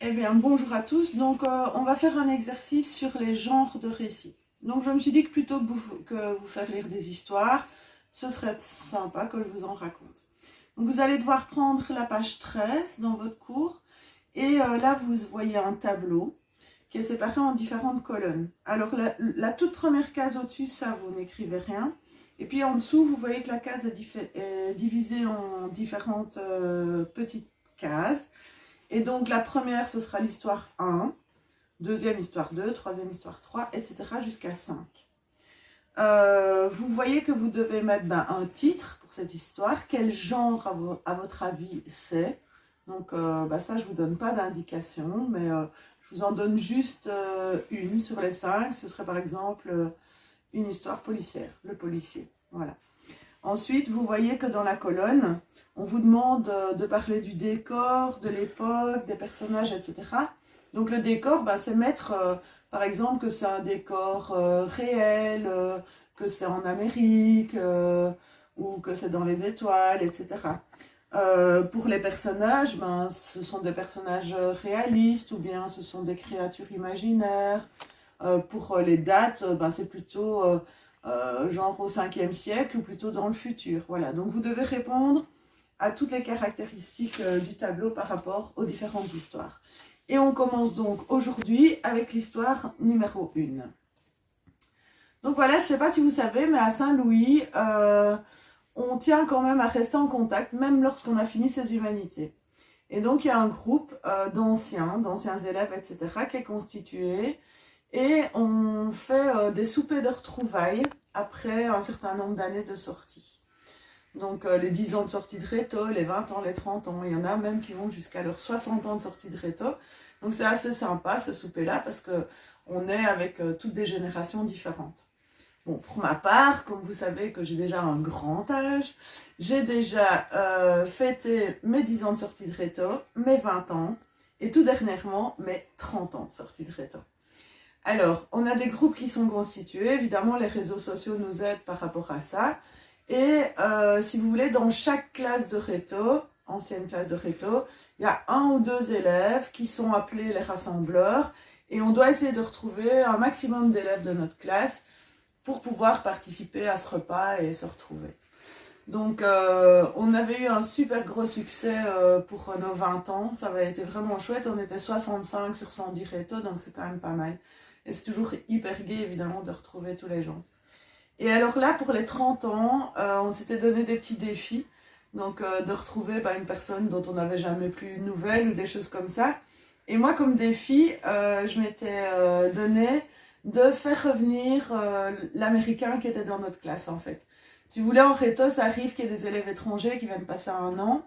Eh bien, bonjour à tous. Donc, on va faire un exercice sur les genres de récits. Donc, je me suis dit que plutôt que vous faire lire des histoires, ce serait sympa que je vous en raconte. Donc, vous allez devoir prendre la page 13 dans votre cours. Et là, vous voyez un tableau qui est séparé en différentes colonnes. Alors, la toute première case au-dessus, ça, vous n'écrivez rien. Et puis, en dessous, vous voyez que la case est divisée en différentes petites cases. Et donc, la première, ce sera l'histoire 1, deuxième, histoire 2, troisième, histoire 3, etc. jusqu'à 5. Vous voyez que vous devez mettre un titre pour cette histoire. Quel genre, à votre avis, c'est? Donc, ça, je ne vous donne pas d'indication, mais je vous en donne juste une sur les 5. Ce serait par exemple une histoire policière, le policier. Voilà. Ensuite, vous voyez que dans la colonne, on vous demande de parler du décor, de l'époque, des personnages, etc. Donc le décor, c'est mettre, par exemple, que c'est un décor réel, que c'est en Amérique, ou que c'est dans les étoiles, etc. Pour les personnages, ce sont des personnages réalistes, ou bien ce sont des créatures imaginaires. Pour les dates, c'est plutôt genre au 5e siècle ou plutôt dans le futur. Voilà, donc vous devez répondre à toutes les caractéristiques du tableau par rapport aux différentes histoires. Et on commence donc aujourd'hui avec l'histoire numéro 1. Donc voilà, je ne sais pas si vous savez, mais à Saint-Louis, on tient quand même à rester en contact, même lorsqu'on a fini ses humanités. Et donc il y a un groupe d'anciens élèves, etc., qui est constitué. Et on fait des soupers de retrouvailles après un certain nombre d'années de sortie. Donc les 10 ans de sortie de réto, les 20 ans, les 30 ans, il y en a même qui vont jusqu'à leurs 60 ans de sortie de réto. Donc c'est assez sympa ce souper-là parce qu'on est avec toutes des générations différentes. Bon, pour ma part, comme vous savez que j'ai déjà un grand âge, j'ai déjà fêté mes 10 ans de sortie de réto, mes 20 ans et tout dernièrement mes 30 ans de sortie de réto. Alors, on a des groupes qui sont constitués, évidemment les réseaux sociaux nous aident par rapport à ça. Et si vous voulez, dans chaque classe de réto, ancienne classe de réto, il y a 1 ou 2 élèves qui sont appelés les rassembleurs. Et on doit essayer de retrouver un maximum d'élèves de notre classe pour pouvoir participer à ce repas et se retrouver. Donc, on avait eu un super gros succès pour nos 20 ans. Ça avait été vraiment chouette. On était 65 sur 110 réto, donc c'est quand même pas mal. Et c'est toujours hyper gai, évidemment, de retrouver tous les gens. Et alors là, pour les 30 ans, on s'était donné des petits défis. Donc, de retrouver une personne dont on n'avait jamais plus de nouvelles ou des choses comme ça. Et moi, comme défi, je m'étais donné de faire revenir l'Américain qui était dans notre classe, en fait. Si vous voulez, en réto, ça arrive qu'il y ait des élèves étrangers qui viennent passer 1 an.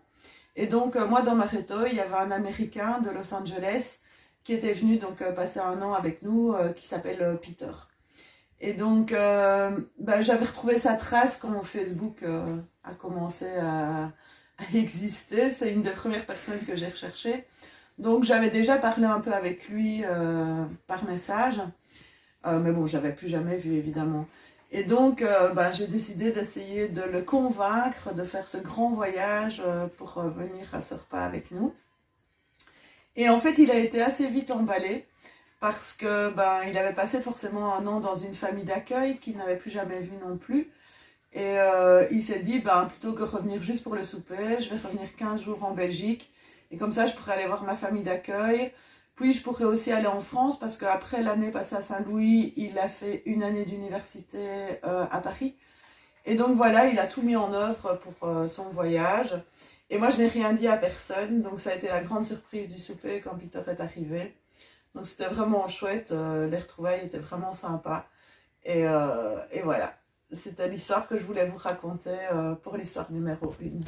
Et donc, moi, dans ma réto, il y avait un Américain de Los Angeles qui était venu donc passer 1 an avec nous, qui s'appelle Peter. Et donc, j'avais retrouvé sa trace quand Facebook a commencé à exister. C'est une des premières personnes que j'ai recherchées. Donc, j'avais déjà parlé un peu avec lui par message. Mais bon, je ne l'avais plus jamais vu, évidemment. Et donc, j'ai décidé d'essayer de le convaincre de faire ce grand voyage pour venir à ce repas avec nous. Et en fait, il a été assez vite emballé parce que il avait passé forcément 1 an dans une famille d'accueil qu'il n'avait plus jamais vue non plus. Et il s'est dit, plutôt que revenir juste pour le souper, je vais revenir 15 jours en Belgique. Et comme ça, je pourrais aller voir ma famille d'accueil. Puis, je pourrais aussi aller en France parce qu'après l'année passée à Saint-Louis, il a fait une année d'université à Paris. Et donc voilà, il a tout mis en œuvre pour son voyage. Et moi, je n'ai rien dit à personne. Donc, ça a été la grande surprise du souper quand Peter est arrivé. Donc, c'était vraiment chouette. Les retrouvailles étaient vraiment sympas. Et voilà, c'était l'histoire que je voulais vous raconter pour l'histoire numéro 1.